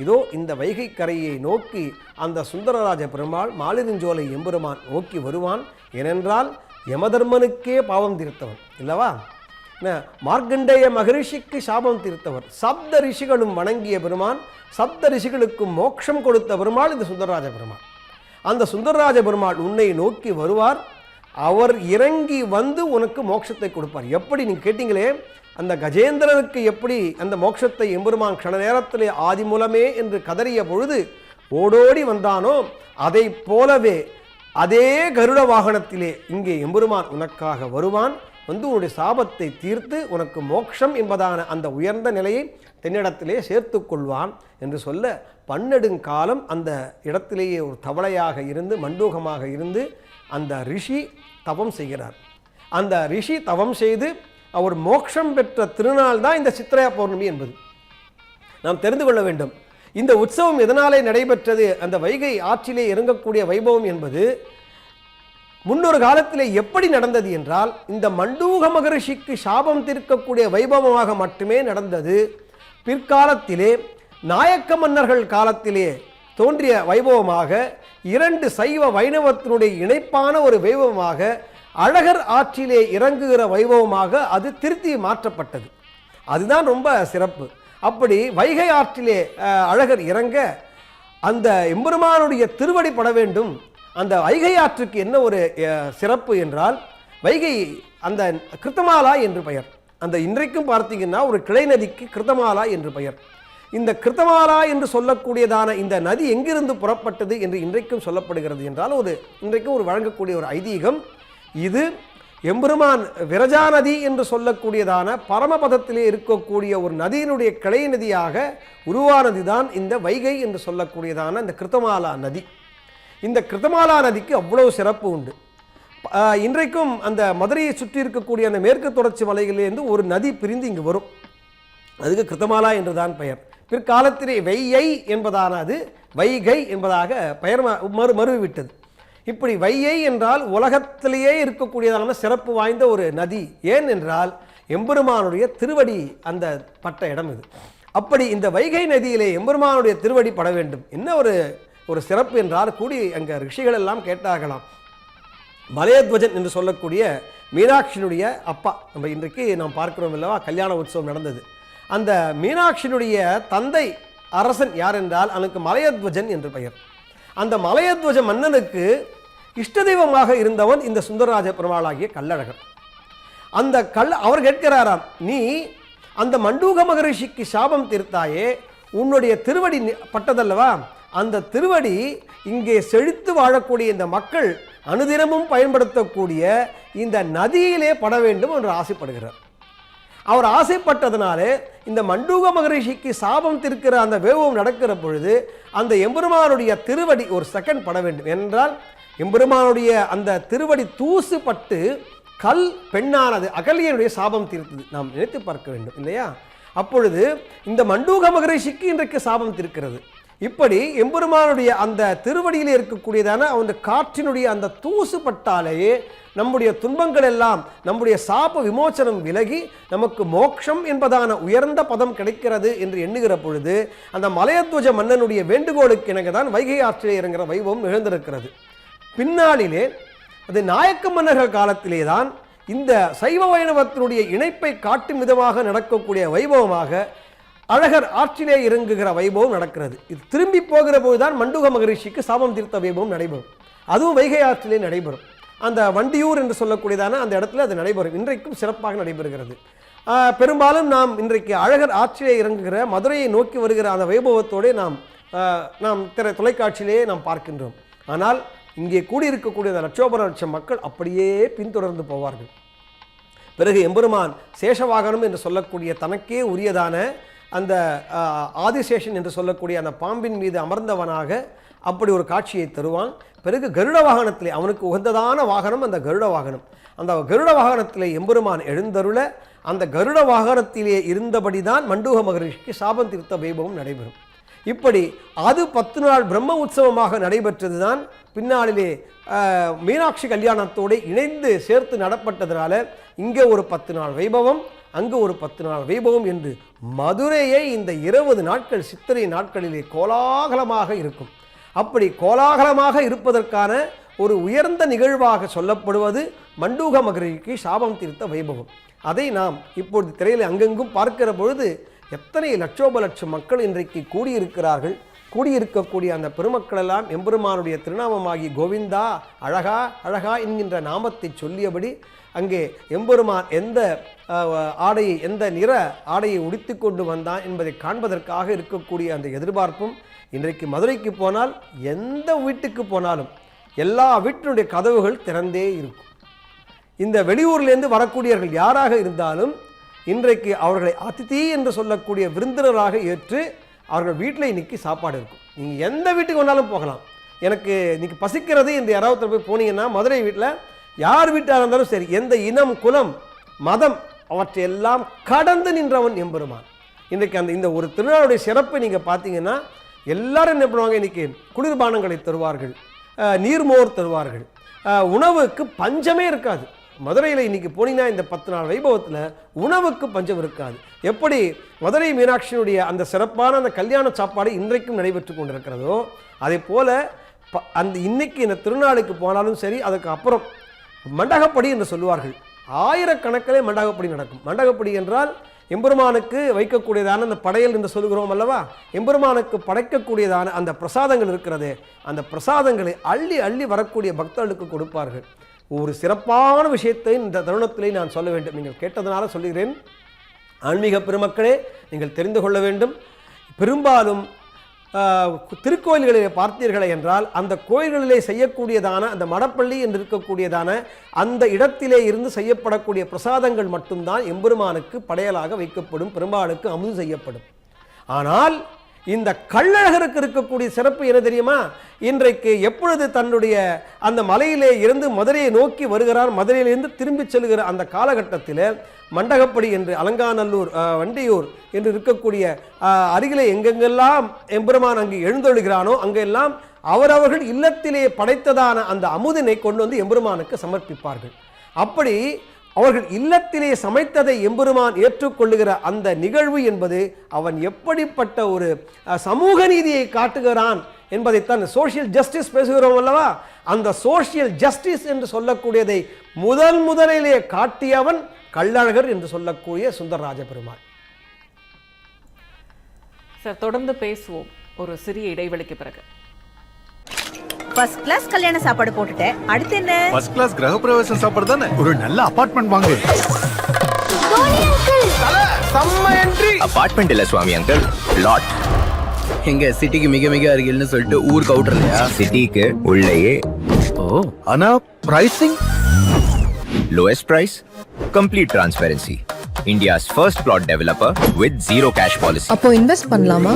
இதோ இந்த வைகை கரையை நோக்கி அந்த சுந்தரராஜ பெருமாள் மாலிருஞ்சோலை எம்பெருமான் நோக்கி வருவான். ஏனென்றால் யமதர்மனுக்கே பாவம் தீர்த்தவன் இல்லவா, மார்க்கண்டேய மகரிஷிக்கு சாபம் தீர்த்தவர், சப்த ரிஷிகளும் வணங்கிய பெருமான், சப்த ரிஷிகளுக்கும் மோட்சம் கொடுத்த பெருமாள் இந்த சுந்தரராஜ பெருமாள். அந்த சுந்தரராஜ பெருமாள் உன்னை நோக்கி வருவார், அவர் இறங்கி வந்து உனக்கு மோட்சத்தை கொடுப்பார். எப்படி நீ கேட்டீங்களே, அந்த கஜேந்திரனுக்கு எப்படி அந்த மோட்சத்தை எம்பெருமான் கண நேரத்திலே ஆதி மூலமே என்று கதறிய பொழுது ஓடோடி வந்தானோ, அதை போலவே அதே கருட வாகனத்திலே இங்கே எம்பெருமான் உனக்காக வருவான், வந்து உன்னுடைய சாபத்தை தீர்த்து உனக்கு மோட்சம் என்பதான அந்த உயர்ந்த நிலையை தென்னிடத்திலே சேர்த்து கொள்வான் என்று சொல்ல, பன்னெடுங்காலம் அந்த இடத்திலேயே ஒரு தவளையாக இருந்து மண்டூகமாக இருந்து அந்த ரிஷி தவம் செய்கிறார். அந்த ரிஷி தவம் செய்து அவர் மோட்சம் பெற்ற திருநாள் தான் இந்த சித்திரை பௌர்ணமி என்பது நாம் தெரிந்து கொள்ள வேண்டும். இந்த உற்சவம் எதனாலே நடைபெற்றது, அந்த வைகை ஆற்றிலே இறங்கக்கூடிய வைபவம் என்பது முன்னொரு காலத்திலே எப்படி நடந்தது என்றால், இந்த மண்டூக மகரிஷிக்கு சாபம் தீர்க்கக்கூடிய வைபவமாக மட்டுமே நடந்தது. பிற்காலத்திலே நாயக்க மன்னர்கள் காலத்திலே தோன்றிய வைபவமாக, இரண்டு சைவ வைணவத்தினுடைய இணைப்பான ஒரு வைபவமாக, அழகர் ஆற்றிலே இறங்குகிற வைபவமாக அது திருத்தி மாற்றப்பட்டது. அதுதான் ரொம்ப சிறப்பு. அப்படி வைகை ஆற்றிலே அழகர் இறங்க அந்த எம்பெருமானுடைய திருவடி பட வேண்டும். அந்த வைகை ஆற்றுக்கு என்ன ஒரு சிறப்பு என்றால், வைகை அந்த கிருத்தமாலா என்று பெயர். அந்த இன்றைக்கும் பார்த்தீங்கன்னா ஒரு கிளை நதிக்கு கிருத்தமாலா என்று பெயர். இந்த கிருத்தமாலா என்று சொல்லக்கூடியதான இந்த நதி எங்கிருந்து புறப்பட்டது என்று இன்றைக்கும் சொல்லப்படுகிறது என்றால், இன்றைக்கும் ஒரு வழங்கக்கூடிய ஒரு ஐதீகம். இது எம்பெருமான் விரஜா நதி என்று சொல்லக்கூடியதான பரமபதத்திலே இருக்கக்கூடிய ஒரு நதியினுடைய கிளை நதியாக உருவானது தான் இந்த வைகை என்று சொல்லக்கூடியதான இந்த கிருத்தமாலா நதி. இந்த கிருத்தமாலா நதிக்கு அவ்வளவு சிறப்பு உண்டு. இன்றைக்கும் அந்த மதுரையை சுற்றி இருக்கக்கூடிய அந்த மேற்கு தொடர்ச்சி மலைகளிலிருந்து ஒரு நதி பிரிந்து இங்கு வரும், அதுக்கு கிருத்தமாலா என்று தான் பெயர். பிற்காலத்திலே வையை என்பதான அது வைகை என்பதாக பெயர் மறுவிவிட்டது. இப்படி வையை என்றால் உலகத்திலேயே இருக்கக்கூடியதான சிறப்பு வாய்ந்த ஒரு நதி. ஏன் என்றால் எம்பெருமானுடைய திருவடி அந்த பட்ட இடம் இது. அப்படி இந்த வைகை நதியிலே எம்பெருமானுடைய திருவடி பட வேண்டும். என்ன ஒரு சிறப்பு என்றால், கூடி அங்கே ரிஷிகள் எல்லாம் கேட்டார்களாம். மலையத்வஜன் என்று சொல்லக்கூடிய மீனாட்சியினுடைய அப்பா, நம்ம இன்றைக்கு நாம் பார்க்கிறோம் அல்லவா, கல்யாண உற்சவம் நடந்தது. அந்த மீனாட்சியினுடைய தந்தை அரசன் யார் என்றால் அவனுக்கு மலையத்வஜன் என்று பெயர். அந்த மலையத்வஜ மன்னனுக்கு இஷ்ட தெய்வமாக இருந்தவன் இந்த சுந்தரராஜ பெருமாளாகிய கள்ளழகர். அந்த அவர் கேட்கிறாராம், நீ அந்த மண்டூக மகரிஷிக்கு சாபம் தீர்த்தாயே, உன்னுடைய திருவடி பட்டதல்லவா, அந்த திருவடி இங்கே செழித்து வாழக்கூடிய இந்த மக்கள் அனுதினமும் பயன்படுத்தக்கூடிய இந்த நதியிலே பட வேண்டும் என்று ஆசைப்படுகிறார். அவர் ஆசைப்பட்டதனாலே இந்த மண்டூக மகரிஷிக்கு சாபம் தீர்க்கிற அந்த வேவம் நடக்கிற பொழுது அந்த எம்பெருமானுடைய திருவடி ஒரு செகண்ட் பட வேண்டும் என்றால், எம்பெருமானுடைய அந்த திருவடி தூசு பட்டு கல் பெண்ணானது அகலியனுடைய சாபம் தீர்த்தது. நாம் நினைத்து பார்க்க வேண்டும் இல்லையா. அப்பொழுது இந்த மண்டூக மகரிஷிக்கு இன்றைக்கு சாபம் தீர்க்கிறது. இப்படி எம்பெருமானுடைய அந்த திருவடியில் இருக்கக்கூடியதான அந்த காற்றினுடைய அந்த தூசு பட்டாலேயே நம்முடைய துன்பங்கள் எல்லாம், நம்முடைய சாப விமோசனம் விலகி நமக்கு மோட்சம் என்பதான உயர்ந்த பதம் கிடைக்கிறது என்று எண்ணுகிற பொழுது அந்த மலையத்வஜ மன்னனுடைய வேண்டுகோளுக்கு இணங்க தான் வைகை ஆற்றிலே இறங்குகிற வைபவம் நிகழ்ந்திருக்கிறது. பின்னாளிலே அது நாயக்க மன்னர்கள் காலத்திலே தான் இந்த சைவ வைணவத்தினுடைய இணைப்பை காட்டும் விதமாக நடக்கக்கூடிய வைபவமாக அழகர் ஆற்றிலே இறங்குகிற வைபவம் நடக்கிறது. இது திரும்பி போகிற போதுதான் மண்டூக மகரிஷிக்கு சாபம் தீர்த்த வைபவம் நடைபெறும். அதுவும் வைகை ஆற்றிலே நடைபெறும். அந்த வண்டியூர் என்று சொல்லக்கூடியதான அந்த இடத்துல அது நடைபெறும். இன்றைக்கும் சிறப்பாக நடைபெறுகிறது. பெரும்பாலும் நாம் இன்றைக்கு அழகர் ஆற்றிலே இறங்குகிற மதுரையை நோக்கி வருகிற அந்த வைபவத்தோடு நாம் தொலைக்காட்சியிலே நாம் பார்க்கின்றோம். ஆனால் இங்கே கூடியிருக்கக்கூடிய லட்சோபர லட்சம் மக்கள் அப்படியே பின்தொடர்ந்து போவார்கள். பிறகு எம்பெருமான் சேஷவாகனம் என்று சொல்லக்கூடிய தனக்கே உரியதான அந்த ஆதிசேஷன் என்று சொல்லக்கூடிய அந்த பாம்பின் மீது அமர்ந்தவனாக அப்படி ஒரு காட்சியை தருவான். பிறகு கருட வாகனத்திலே அவனுக்கு உகந்ததான வாகனம் அந்த கருட வாகனம். அந்த கருட வாகனத்திலே எம்பெருமான் எழுந்தருள அந்த கருட வாகனத்திலே இருந்தபடிதான் மண்டூக மகரிஷிக்கு சாபம் தீர்த்த வைபவம் நடைபெறும். இப்படி அது 10 நாள் பிரம்ம உற்சவமாக நடைபெற்றது தான் பின்னாளிலே மீனாட்சி கல்யாணத்தோடு இணைந்து சேர்த்து நடப்பட்டதனால இங்கே ஒரு 10 நாள் வைபவம், அங்கு ஒரு 10 நாள் வைபவம் என்று மதுரையை இந்த 20 நாட்கள் சித்திரை நாட்களிலே கோலாகலமாக இருக்கும். அப்படி கோலாகலமாக இருப்பதற்கான ஒரு உயர்ந்த நிகழ்வாக சொல்லப்படுவது மண்டூக மகரிஷிக்கு சாபம் தீர்த்த வைபவம். அதை நாம் இப்பொழுது திரையில் அங்கெங்கும் பார்க்கிற பொழுது எத்தனை லட்சோப லட்சம் மக்கள் இன்றைக்கு கூடியிருக்கிறார்கள். கூடியிருக்கக்கூடிய அந்த பெருமக்கள் எல்லாம் எம்பெருமானுடைய திருநாமமாகி கோவிந்தா அழகா அழகா என்கின்ற நாமத்தை சொல்லியபடி அங்கே எம்பெருமான் எந்த ஆடையை, எந்த நிற ஆடையை உடுத்தி கொண்டு வந்தான் என்பதை காண்பதற்காக இருக்கக்கூடிய அந்த எதிர்பார்ப்பும் இன்றைக்கு மதுரைக்கு போனால் எந்த வீட்டுக்கு போனாலும் எல்லா வீட்டினுடைய கதவுகள் திறந்தே இருக்கும். இந்த வெளியூர்லேருந்து வரக்கூடியவர்கள் யாராக இருந்தாலும் இன்றைக்கு அவர்களை அதிதி என்று சொல்லக்கூடிய விருந்தினராக ஏற்று அவர்கள் வீட்டில் இன்னைக்கு சாப்பாடு இருக்கும். நீங்கள் எந்த வீட்டுக்கு வேணாலும் போகலாம். எனக்கு இன்னைக்கு பசிக்கிறது இந்த யாராவது போய் போனீங்கன்னா மதுரை வீட்டில் யார் வீட்டாக இருந்தாலும் சரி, எந்த இனம் குலம் மதம் அவற்றையெல்லாம் கடந்து நின்றவன் எம்பெருமான். இன்றைக்கு இந்த ஒரு திருநாளுடைய சிறப்பை நீங்கள் பார்த்தீங்கன்னா எல்லாரும் என்ன பண்ணுவாங்க, இன்றைக்கி குளிர்பானங்களை தருவார்கள், நீர்மோர் தருவார்கள், உணவுக்கு பஞ்சமே இருக்காது. மதுரையில் இன்றைக்கி போனீங்கன்னா இந்த 10 நாள் வைபவத்தில் உணவுக்கு பஞ்சம் இருக்காது. எப்படி மதுரை மீனாட்சியினுடைய அந்த சிறப்பான அந்த கல்யாண சாப்பாடு இன்றைக்கும் நடைபெற்று கொண்டிருக்கிறதோ அதே போல் அந்த இன்னைக்கு இந்த திருநாளுக்கு போனாலும் சரி, அதுக்கு அப்புறம் மண்டகப்படி என்று சொல்லுவார்கள். ஆயிரக்கணக்கிலே மண்டகப்படி நடக்கும். மண்டகப்படி என்றால் எம்பெருமானுக்கு வைக்கக்கூடியதான அந்த படையல் என்று சொல்லுகிறோம் அல்லவா, எம்பெருமானுக்கு படைக்கக்கூடியதான அந்த பிரசாதங்கள் இருக்கிறது. அந்த பிரசாதங்களை அள்ளி அள்ளி வரக்கூடிய பக்தர்களுக்கு கொடுப்பார்கள். ஒரு சிறப்பான விஷயத்தை இந்த தருணத்திலே நான் சொல்ல வேண்டும். நீங்கள் கேட்டதனால சொல்லுகிறேன். ஆன்மீக பெருமக்களே, நீங்கள் தெரிந்து கொள்ள வேண்டும். பெரும்பாலும் திருக்கோயில்களிலே பார்த்தீர்களே என்றால் அந்த கோயில்களிலே செய்யக்கூடியதான அந்த மடப்பள்ளி என்று இருக்கக்கூடியதான அந்த இடத்திலே இருந்து செய்யப்படக்கூடிய பிரசாதங்கள் மட்டும்தான் எம்பெருமானுக்கு படையலாக வைக்கப்படும், பெரும்பாலுக்கு அமுது செய்யப்படும். ஆனால் இந்த கள்ளழகருக்கு இருக்கக்கூடிய சிறப்பு என்ன தெரியுமா? இன்றைக்கு எப்பொழுது தன்னுடைய அந்த மலையிலே இருந்து மதுரையை நோக்கி வருகிறார், மதுரையிலிருந்து திரும்பி செல்கிற அந்த காலகட்டத்தில் மண்டகப்படி என்று அலங்காநல்லூர், வண்டியூர் என்று இருக்கக்கூடிய அருகிலே எங்கெங்கெல்லாம் எம்பெருமான் அங்கு எழுந்தொழுகிறானோ அங்கெல்லாம் அவரவர்கள் இல்லத்திலே படைத்ததான அந்த அமுதினை கொண்டு வந்து எம்பெருமானுக்கு சமர்ப்பிப்பார்கள். அப்படி அவர்கள் இல்லத்திலே சமைத்ததை எம்பெருமான் ஏற்றுக்கொள்ளுகிற அந்த நிகழ்வு என்பது அவன் எப்படிப்பட்ட ஒரு சமூக நீதியை காட்டுகிறான் என்பதைத்தான் சோஷியல் ஜஸ்டிஸ் பேசுகிறோம் அல்லவா. அந்த சோஷியல் ஜஸ்டிஸ் என்று சொல்லக்கூடியதை முதலிலே காட்டியவன் கள்ளழகர் என்று சொல்லக்கூடிய சுந்தரராஜ பெருமாள். சார், தொடர்ந்து பேசுவோம் ஒரு சிறிய இடைவெளிக்கு பிறகு. ஃபர்ஸ்ட் கிளாஸ் கல்யாண சாப்பாடு போட்டுட்டேன், அடுத்து என்ன? ஃபர்ஸ்ட் கிளாஸ் கிரகப்பிரவேசம் சாப்பாடு தானே. ஒரு நல்ல அபார்ட்மெண்ட் வாங்கு. அபார்ட்மெண்ட் இல்ல சுவாமி அங்கிள், பிளாட். எங்க சிட்டிக்கு மிக மிக அருகில்னு சொல்லிட்டு ஊருக்கு அவுட்டர் இல்லையா? சிட்டிக்கு உள்ளேயே. ஓ, ஆனா pricing Lowest price, complete transparency. India's first plot developer with zero cash policy. அப்போ இன்வெஸ்ட் பண்ணலாமா?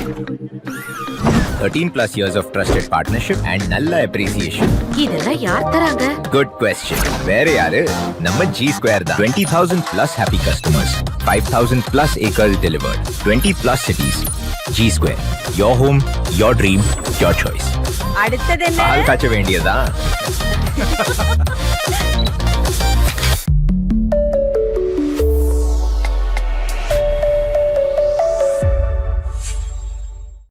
13+ years of trusted partnership and நல்ல appreciation. இதெல்லாம் யார் தராங்க? Good question. வேற யாரு? நம்ம G Square தான். 20,000+ happy customers. 5,000 plus acres delivered. 20 plus cities. G Square. Your home, your dream, your choice. அடுத்தது என்ன பால் காய்ச்ச வேண்டியதா